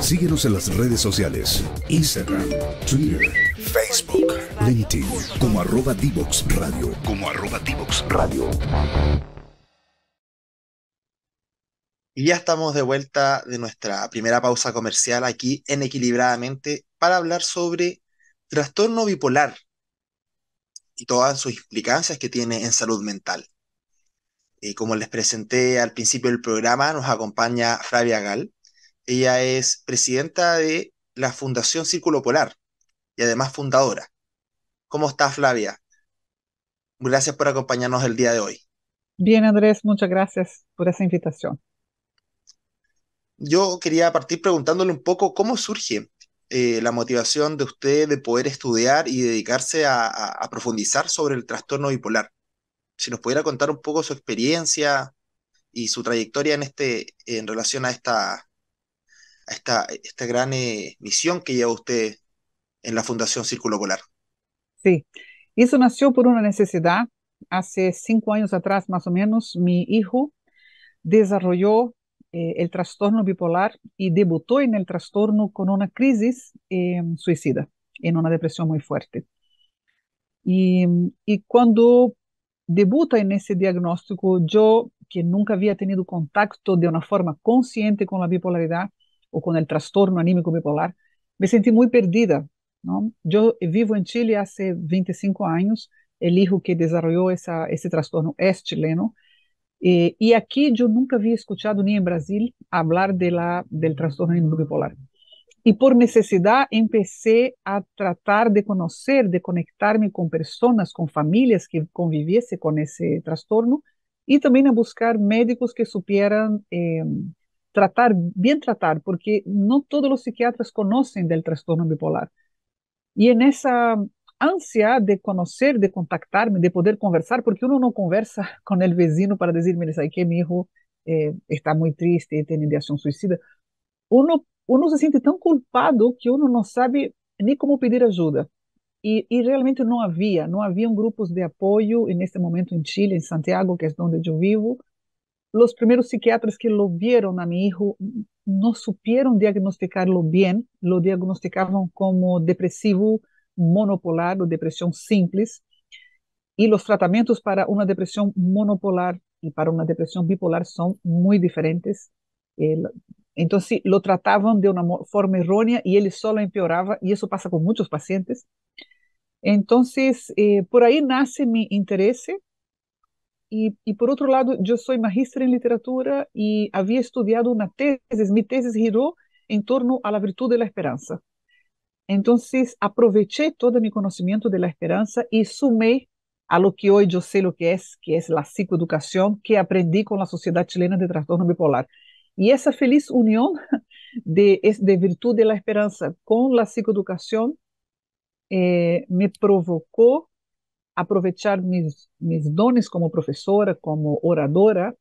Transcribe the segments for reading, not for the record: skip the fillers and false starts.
Síguenos en las redes sociales, Instagram, Twitter, Facebook, LinkedIn, como @Divox Radio, Y ya estamos de vuelta de nuestra primera pausa comercial aquí en Equilibradamente para hablar sobre trastorno bipolar y todas sus implicancias que tiene en salud mental. Como les presenté al principio del programa, nos acompaña Flavia Gal. Ella es presidenta de la Fundación Círculo Polar y además fundadora. ¿Cómo está, Flavia? Gracias por acompañarnos el día de hoy. Bien, Andrés, muchas gracias por esa invitación. Yo quería partir preguntándole un poco cómo surge la motivación de usted de poder estudiar y dedicarse a profundizar sobre el trastorno bipolar. Si nos pudiera contar un poco su experiencia y su trayectoria en relación a esta gran misión que lleva usted en la Fundación Círculo Polar. Sí, eso nació por una necesidad. Hace 5 años atrás, más o menos, mi hijo desarrolló el trastorno bipolar y debutó en el trastorno con una crisis suicida, en una depresión muy fuerte. Y, y cuando debuta en ese diagnóstico, yo, que nunca había tenido contacto de una forma consciente con la bipolaridad o con el trastorno anímico bipolar, me sentí muy perdida, ¿no? Yo vivo en Chile hace 25 años, el hijo que desarrolló ese trastorno es chileno, y aquí yo nunca había escuchado ni en Brasil hablar del trastorno anímico bipolar. Y por necesidad empecé a tratar de conocer, de conectarme con personas, con familias que conviviesen con ese trastorno y también a buscar médicos que supieran tratar, bien tratar, porque no todos los psiquiatras conocen del trastorno bipolar. Y en esa ansia de conocer, de contactarme, de poder conversar, porque uno no conversa con el vecino para decirme, ¿sabes qué? Mi hijo está muy triste, tiene ideación suicida. Uno se siente tão culpado que uno não sabe nem como pedir ajuda. E realmente não haviam grupos de apoio nesse momento em Chile, em Santiago, que é onde eu vivo. Os primeiros psiquiatras que lo vieron a mi hijo no supieron diagnosticarlo bien, lo diagnosticaban como depresivo monopolar o depresión simples, y los tratamientos para una depresión monopolar y para una depresión bipolar son muy diferentes. Entonces lo trataban de una forma errónea y él solo empeoraba, y eso pasa con muchos pacientes. Entonces, por ahí nace mi interés. Y por otro lado, yo soy magistra en literatura y había estudiado una tesis. Mi tesis giró en torno a la virtud de la esperanza. Entonces, aproveché todo mi conocimiento de la esperanza y sumé a lo que hoy yo sé lo que es la psicoeducación, que aprendí con la Sociedad Chilena de Trastorno Bipolar. Y esa feliz unión de virtud de la esperanza con la psicoeducación me provocó aprovechar mis dones como profesora, como oradora,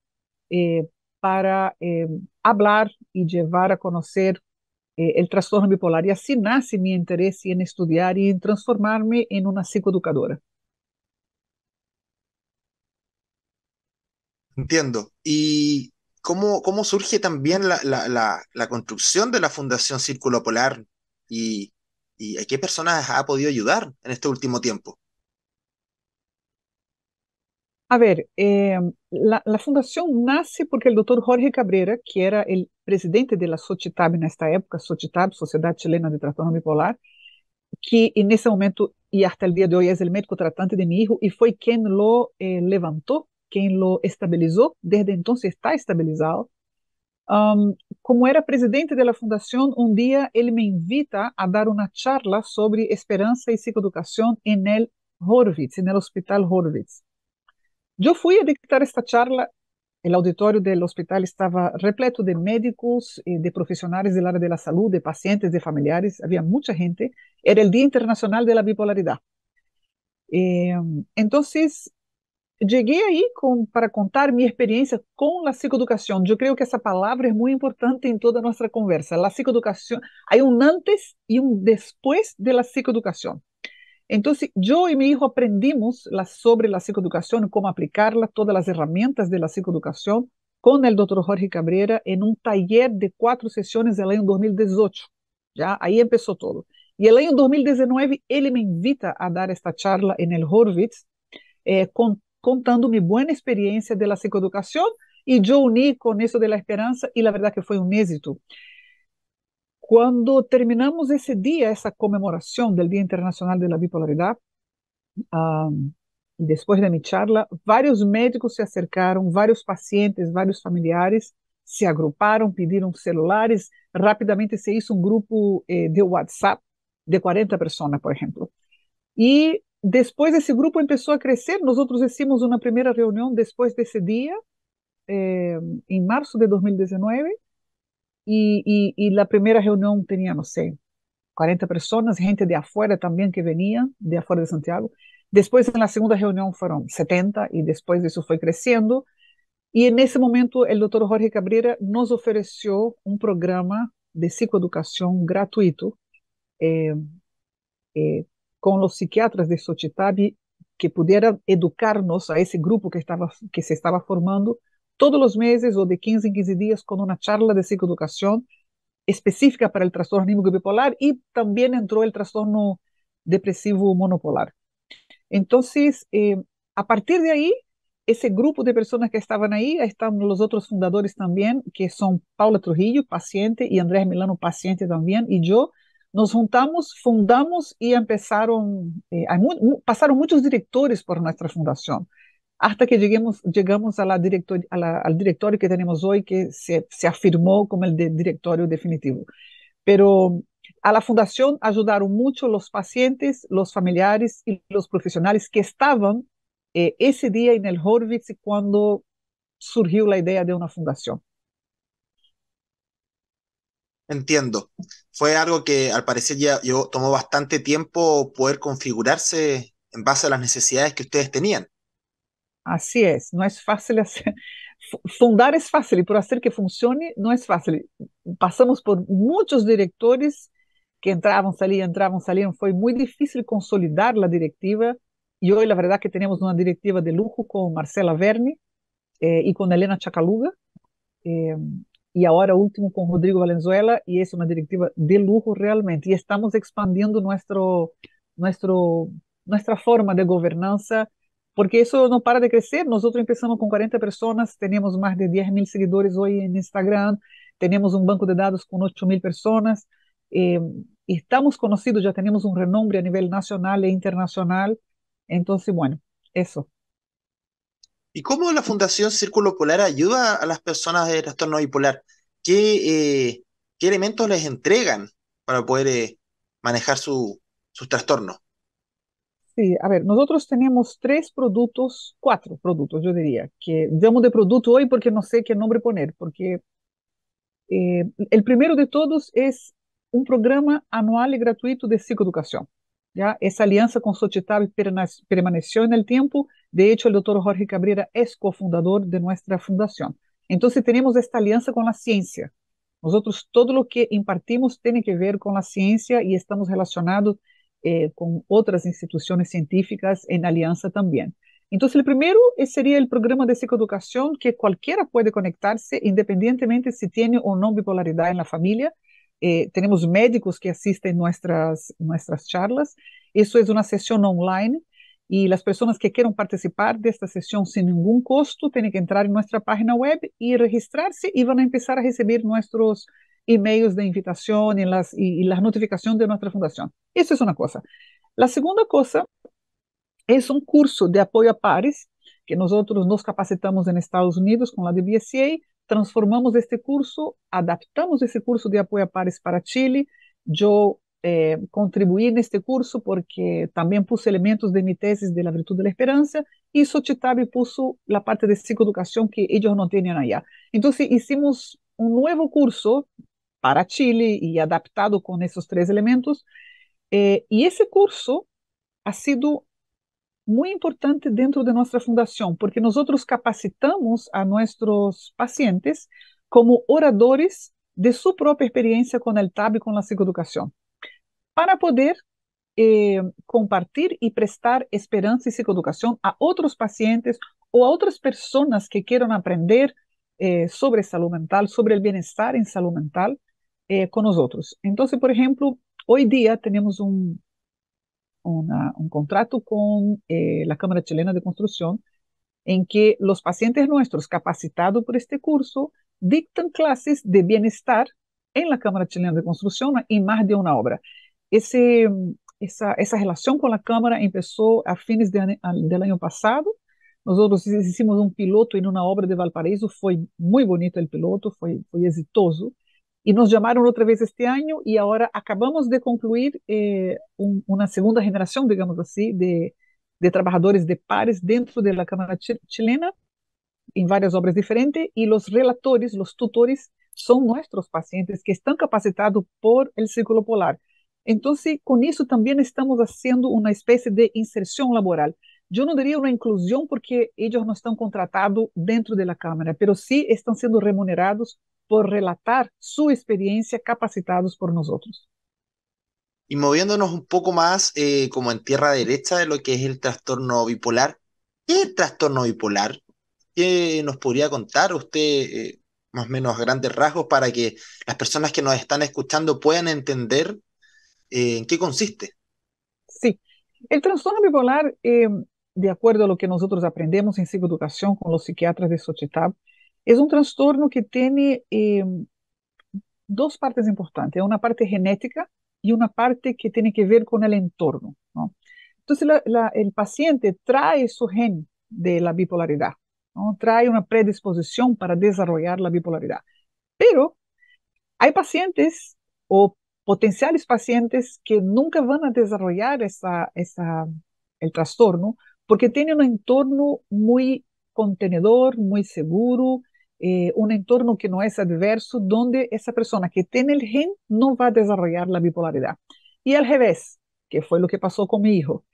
eh, para hablar y llevar a conocer el trastorno bipolar. Y así nace mi interés en estudiar y en transformarme en una psicoeducadora. Entiendo. ¿Y cómo surge también la construcción de la Fundación Círculo Polar y, y a qué personas ha podido ayudar en este último tiempo? A ver, la fundación nace porque el doctor Jorge Cabrera, que era el presidente de la SOCHITAB en esta época, SOCHITAB, Sociedad Chilena de Trastorno Bipolar, que en ese momento y hasta el día de hoy es el médico tratante de mi hijo y fue quien lo levantó, quien lo estabilizó, desde entonces está estabilizado. Como era presidente de la fundación, un día él me invita a dar una charla sobre esperanza y psicoeducación en el Horvitz, en el Hospital Horvitz. Yo fui a dictar esta charla. El auditorio del hospital estaba repleto de médicos, de profesionales del área de la salud, de pacientes, de familiares, había mucha gente. Era el Día Internacional de la Bipolaridad. Eh, entonces, llegué ahí para contar mi experiencia con la psicoeducación. Yo creo que esa palabra es muy importante en toda nuestra conversa. La psicoeducación, hay un antes y un después de la psicoeducación. Entonces, yo y mi hijo aprendimos sobre la psicoeducación, cómo aplicarla, todas las herramientas de la psicoeducación con el doctor Jorge Cabrera en un taller de 4 sesiones del año 2018. ¿Ya? Ahí empezó todo. Y el año 2019 él me invita a dar esta charla en el Horvitz, contando mi buena experiencia de la psicoeducación, y yo uní con eso de la esperanza y la verdad que fue un éxito. Cuando terminamos ese día, esa conmemoración del Día Internacional de la Bipolaridad, después de mi charla, varios médicos se acercaron, varios pacientes, varios familiares se agruparon, pidieron celulares, rápidamente se hizo un grupo de WhatsApp de 40 personas, por ejemplo. Y después ese grupo empezó a crecer. Nosotros hicimos una primera reunión después de ese día, en marzo de 2019, y la primera reunión tenía, no sé, 40 personas, gente de afuera también que venía, de afuera de Santiago. Después en la segunda reunión fueron 70 y después eso fue creciendo. Y en ese momento el doctor Jorge Cabrera nos ofreció un programa de psicoeducación gratuito, eh, eh, con los psiquiatras de Xochitl, que pudieran educarnos a ese grupo que se estaba formando todos los meses o de 15 en 15 días con una charla de psicoeducación específica para el trastorno anímico bipolar, y también entró el trastorno depresivo monopolar. Entonces, a partir de ahí, ese grupo de personas que estaban ahí, están los otros fundadores también, que son Paula Trujillo, paciente, y Andrés Milano, paciente también, y yo, nos juntamos, fundamos y empezaron, pasaron muchos directores por nuestra fundación, hasta que llegamos a al directorio que tenemos hoy, que se afirmó como el directorio definitivo. Pero a la fundación ayudaron mucho los pacientes, los familiares y los profesionales que estaban ese día en el Horvitz cuando surgió la idea de una fundación. Entiendo. Fue algo que al parecer ya tomó bastante tiempo poder configurarse en base a las necesidades que ustedes tenían. Así es, no es fácil hacer. Fundar es fácil, pero hacer que funcione no es fácil. Pasamos por muchos directores que entraban, salían. Fue muy difícil consolidar la directiva, y hoy la verdad que tenemos una directiva de lujo con Marcela Verne, y con Elena Chacaluga, eh, y ahora último con Rodrigo Valenzuela, y es una directiva de lujo realmente. Y estamos expandiendo nuestro, nuestra forma de gobernanza, porque eso no para de crecer. Nosotros empezamos con 40 personas, tenemos más de 10.000 seguidores hoy en Instagram, tenemos un banco de datos con 8.000 personas, eh, estamos conocidos, ya tenemos un renombre a nivel nacional e internacional. Entonces, bueno, eso. ¿Y cómo la Fundación Círculo Polar ayuda a las personas de trastorno bipolar? ¿Qué elementos les entregan para poder manejar sus trastornos? Sí, a ver, nosotros tenemos 4 productos, yo diría, que llamo de producto hoy porque no sé qué nombre poner, porque el primero de todos es un programa anual y gratuito de psicoeducación. ¿Ya? Esa alianza con Xochitl permaneció en el tiempo. De hecho, el doctor Jorge Cabrera es cofundador de nuestra fundación. Entonces, tenemos esta alianza con la ciencia. Nosotros todo lo que impartimos tiene que ver con la ciencia, y estamos relacionados con otras instituciones científicas en alianza también. Entonces, el primero sería el programa de psicoeducación, que cualquiera puede conectarse independientemente si tiene o no bipolaridad en la familia. Tenemos médicos que asisten nuestras charlas. Eso es una sesión online, y las personas que quieran participar de esta sesión sin ningún costo tienen que entrar en nuestra página web y registrarse, y van a empezar a recibir nuestros emails de invitación y las notificaciones de nuestra fundación. Eso es una cosa. La segunda cosa es un curso de apoyo a pares que nosotros nos capacitamos en Estados Unidos con la DBSA, transformamos este curso, adaptamos ese curso de apoyo a pares para Chile. Yo contribuí en este curso porque también puse elementos de mi tesis de la virtud de la esperanza, y Xochitl puso la parte de psicoeducación que ellos no tenían allá. Entonces hicimos un nuevo curso para Chile y adaptado con esos 3 elementos, y ese curso ha sido muy importante dentro de nuestra fundación, porque nosotros capacitamos a nuestros pacientes como oradores de su propia experiencia con el TAB y con la psicoeducación, para poder compartir y prestar esperanza y psicoeducación a otros pacientes o a otras personas que quieran aprender sobre salud mental, sobre el bienestar en salud mental con nosotros. Entonces, por ejemplo, hoy día tenemos un contrato con la Cámara Chilena de Construcción en que los pacientes nuestros capacitados por este curso dictan clases de bienestar en la Cámara Chilena de Construcción en más de una obra. Esa relación con la Cámara empezó a fines del año pasado. Nosotros hicimos un piloto en una obra de Valparaíso, fue muy bonito el piloto, fue exitoso. Y nos llamaron otra vez este año y ahora acabamos de concluir una segunda generación, digamos así, de trabajadores de pares dentro de la Cámara Chilena en varias obras diferentes y los relatores, los tutores, son nuestros pacientes que están capacitados por el Círculo Polar. Entonces, con eso también estamos haciendo una especie de inserción laboral. Yo no diría una inclusión porque ellos no están contratados dentro de la Cámara, pero sí están siendo remunerados por relatar su experiencia capacitados por nosotros. Y moviéndonos un poco más como en tierra derecha de lo que es el trastorno bipolar. ¿Qué es el trastorno bipolar? ¿Qué nos podría contar usted, más o menos a grandes rasgos, para que las personas que nos están escuchando puedan entender en qué consiste? Sí, el trastorno bipolar, de acuerdo a lo que nosotros aprendemos en psicoeducación con los psiquiatras de Xochitl, es un trastorno que tiene dos partes importantes, una parte genética y una parte que tiene que ver con el entorno, ¿no? Entonces, el paciente trae su gen de la bipolaridad, ¿no? Trae una predisposición para desarrollar la bipolaridad. Pero hay pacientes o potenciales pacientes que nunca van a desarrollar el trastorno porque tienen un entorno muy contenedor, muy seguro, un entorno que no es adverso, donde esa persona que tiene el gen no va a desarrollar la bipolaridad. Y al revés, que fue lo que pasó con mi hijo.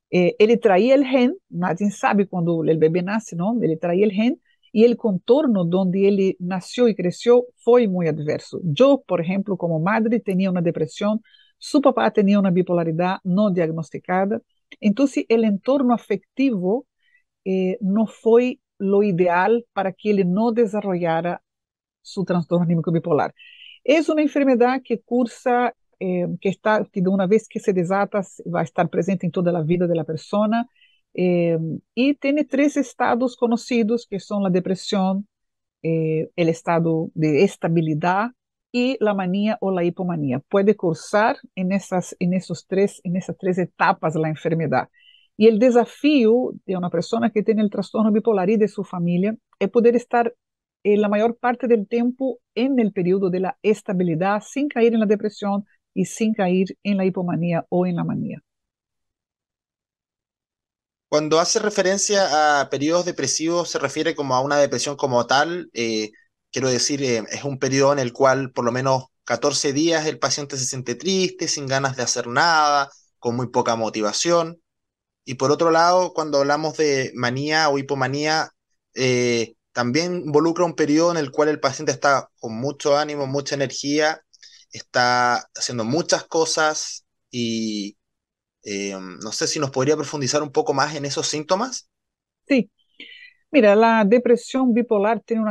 Ele traía el gen, nadie sabe cuando el bebé nace, ¿no? Ele traía el gen y el contorno donde él nació y creció fue muy adverso. Yo, por ejemplo, como madre, tenía una depresión, su papá tenía una bipolaridad no diagnosticada, entonces el entorno afectivo no fue lo ideal para que él no desarrollara su trastorno anímico bipolar. Es una enfermedad que cursa, que de una vez que se desata va a estar presente en toda la vida de la persona, eh, y tiene tres estados conocidos que son la depresión, el estado de estabilidad y la manía o la hipomanía. Puede cursar en esas tres etapas la enfermedad. Y el desafío de una persona que tiene el trastorno bipolar y de su familia es poder estar la mayor parte del tiempo en el periodo de la estabilidad sin caer en la depresión y sin caer en la hipomanía o en la manía. Cuando hace referencia a periodos depresivos, se refiere como a una depresión como tal. Quiero decir, es un periodo en el cual por lo menos 14 días el paciente se siente triste, sin ganas de hacer nada, con muy poca motivación. Y por otro lado, cuando hablamos de manía o hipomanía, también involucra un periodo en el cual el paciente está con mucho ánimo, mucha energía, está haciendo muchas cosas y no sé si nos podría profundizar un poco más en esos síntomas. Sí, mira, la depresión bipolar tiene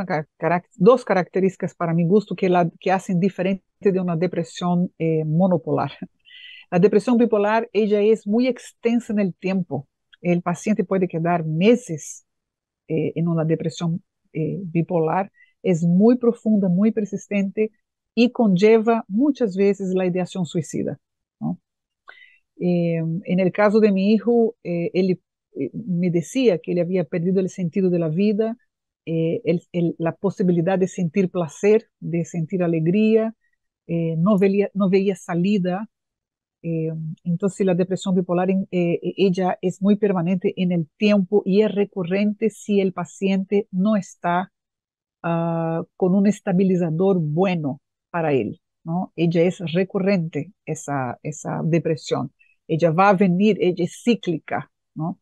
dos características para mi gusto que hacen diferente de una depresión monopolar. La depresión bipolar, ella es muy extensa en el tiempo. El paciente puede quedar meses en una depresión bipolar. Es muy profunda, muy persistente y conlleva muchas veces la ideación suicida, ¿no? En el caso de mi hijo, él me decía que él había perdido el sentido de la vida, la posibilidad de sentir placer, de sentir alegría, no veía salida. eh, entonces la depresión bipolar, ella es muy permanente en el tiempo y es recurrente si el paciente no está con un estabilizador bueno para él, ¿no? Ella es recurrente, esa depresión. Ella va a venir, ella es cíclica, ¿no?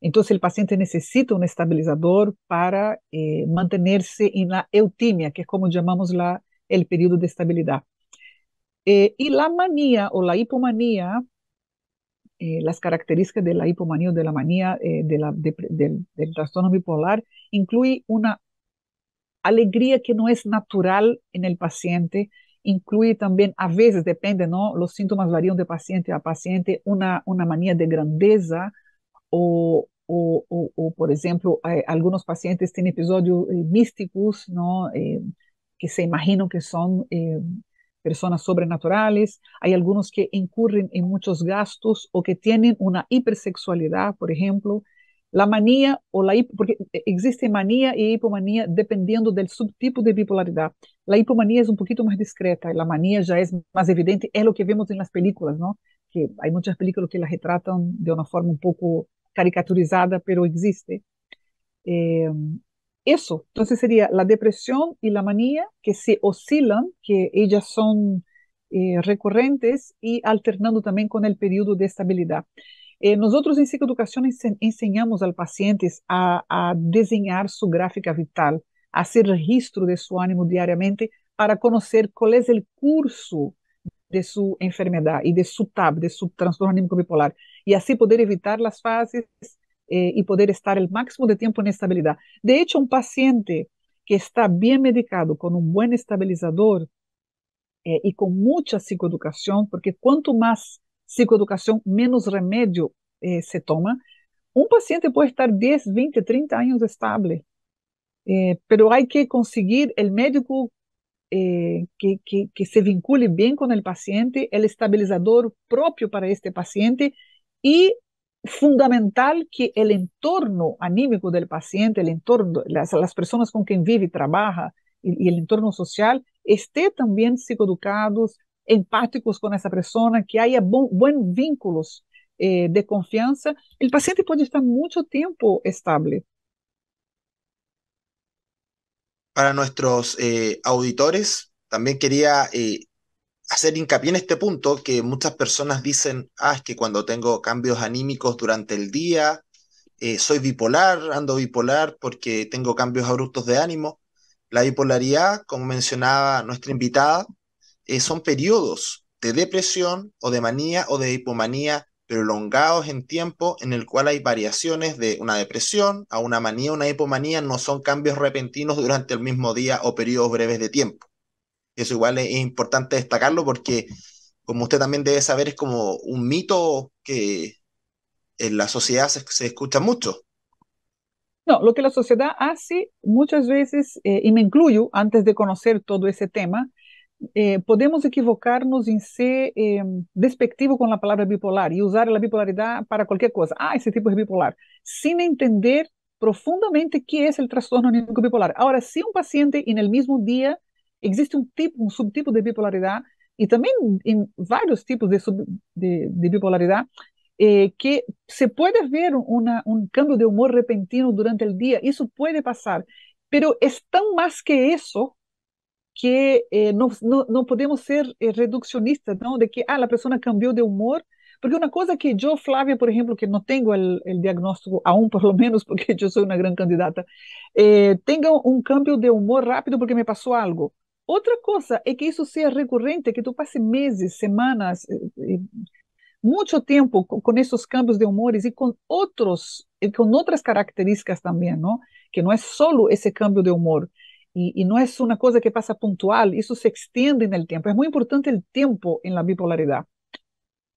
Entonces el paciente necesita un estabilizador para mantenerse en la eutimia, que es como llamamos el periodo de estabilidad. Y la manía o la hipomanía, las características de la hipomanía o de la manía del trastorno bipolar incluye una alegría que no es natural en el paciente. Incluye también, a veces, depende, ¿no? Los síntomas varían de paciente a paciente, una manía de grandeza por ejemplo, algunos pacientes tienen episodios místicos, ¿no? Que se imaginan que son personas sobrenaturales. Hay algunos que incurren en muchos gastos o que tienen una hipersexualidad, por ejemplo. La manía porque existe manía y hipomanía dependiendo del subtipo de bipolaridad. La hipomanía es un poquito más discreta y la manía ya es más evidente, es lo que vemos en las películas, ¿no? Que hay muchas películas que la retratan de una forma un poco caricaturizada, pero existe. Eh, Eso, entonces sería la depresión y la manía que se oscilan, que ellas son recurrentes y alternando también con el periodo de estabilidad. Nosotros en psicoeducación enseñamos al paciente a diseñar su gráfica vital, a hacer registro de su ánimo diariamente para conocer cuál es el curso de su enfermedad y de su TAB, de su trastorno anímico bipolar, y así poder evitar las fases y poder estar el máximo de tiempo en estabilidad. De hecho, un paciente que está bien medicado con un buen estabilizador y con mucha psicoeducación, porque cuanto más psicoeducación, menos remedio se toma, un paciente puede estar 10, 20, 30 años estable, pero hay que conseguir el médico que se vincule bien con el paciente, el estabilizador propio para este paciente y fundamental que el entorno anímico del paciente, el entorno, las personas con quien vive y trabaja y el entorno social esté también psicoeducados, empáticos con esa persona, que haya buen vínculos de confianza. El paciente puede estar mucho tiempo estable. Para nuestros auditores, también quería hacer hincapié en este punto que muchas personas dicen, es que cuando tengo cambios anímicos durante el día, soy bipolar, ando bipolar porque tengo cambios abruptos de ánimo. La bipolaridad, como mencionaba nuestra invitada, son periodos de depresión o de manía o de hipomanía prolongados en tiempo en el cual hay variaciones de una depresión a una manía, una hipomanía, no son cambios repentinos durante el mismo día o periodos breves de tiempo. Eso igual es importante destacarlo porque, como usted también debe saber, es como un mito que en la sociedad se escucha mucho. No, lo que la sociedad hace muchas veces, y me incluyo antes de conocer todo ese tema, podemos equivocarnos en ser despectivo con la palabra bipolar y usar la bipolaridad para cualquier cosa. Ese tipo es bipolar, sin entender profundamente qué es el trastorno anímico bipolar. Ahora, si un paciente en el mismo día existe un subtipo de bipolaridad y también en varios tipos de bipolaridad, que se puede ver un cambio de humor repentino durante el día, eso puede pasar, pero es tan más que eso que no podemos ser reduccionistas, ¿no? De que la persona cambió de humor, porque una cosa que yo, Flavia, por ejemplo, que no tengo el diagnóstico aún, por lo menos, porque yo soy una gran candidata, tenga un cambio de humor rápido porque me pasó algo. Otra cosa es que eso sea recurrente, que tú pases meses, semanas, mucho tiempo con esos cambios de humores y con otras características también, ¿no? Que no es solo ese cambio de humor y no es una cosa que pasa puntual, eso se extiende en el tiempo. Es muy importante el tiempo en la bipolaridad.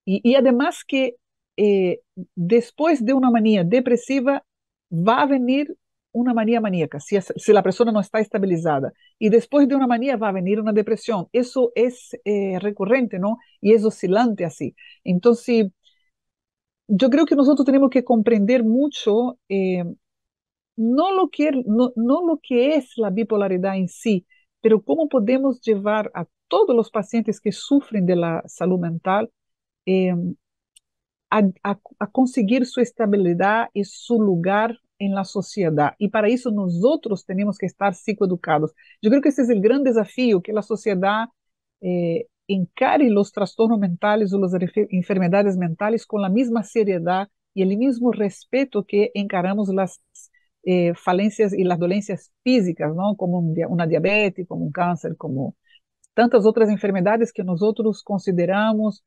Y además que eh, después de una manía depresiva va a venir una manía maníaca, si la persona no está estabilizada. Y después de una manía va a venir una depresión. Eso es recurrente, ¿no? Y es oscilante así. Entonces, yo creo que nosotros tenemos que comprender mucho no lo que es la bipolaridad en sí, pero cómo podemos llevar a todos los pacientes que sufren de la salud mental eh, a conseguir su estabilidad y su lugar en la sociedad. Y para eso nosotros tenemos que estar psicoeducados. Yo creo que ese es el gran desafío, que la sociedad encare los trastornos mentales o las enfermedades mentales con la misma seriedad y el mismo respeto que encaramos las falencias y las dolencias físicas, ¿no? Como una diabetes, como un cáncer, como tantas otras enfermedades que nosotros consideramos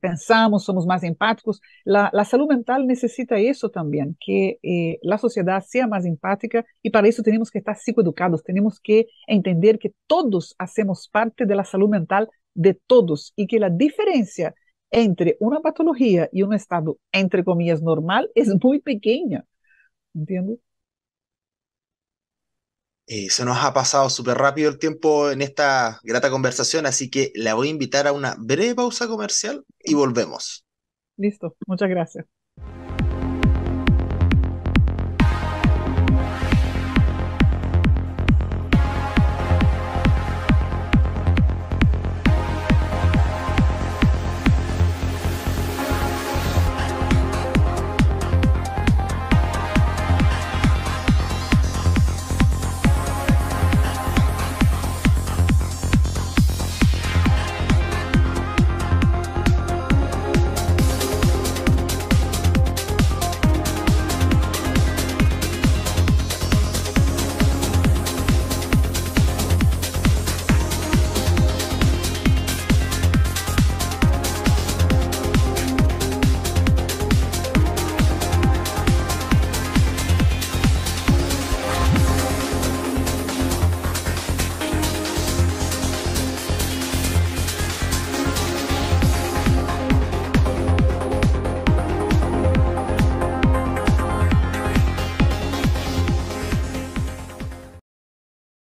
pensamos, somos más empáticos. La salud mental necesita eso también, que la sociedad sea más empática y para eso tenemos que estar psicoeducados, tenemos que entender que todos hacemos parte de la salud mental de todos y que la diferencia entre una patología y un estado, entre comillas, normal es muy pequeña, ¿entiendes? Se nos ha pasado súper rápido el tiempo en esta grata conversación, así que la voy a invitar a una breve pausa comercial y volvemos. Listo, muchas gracias.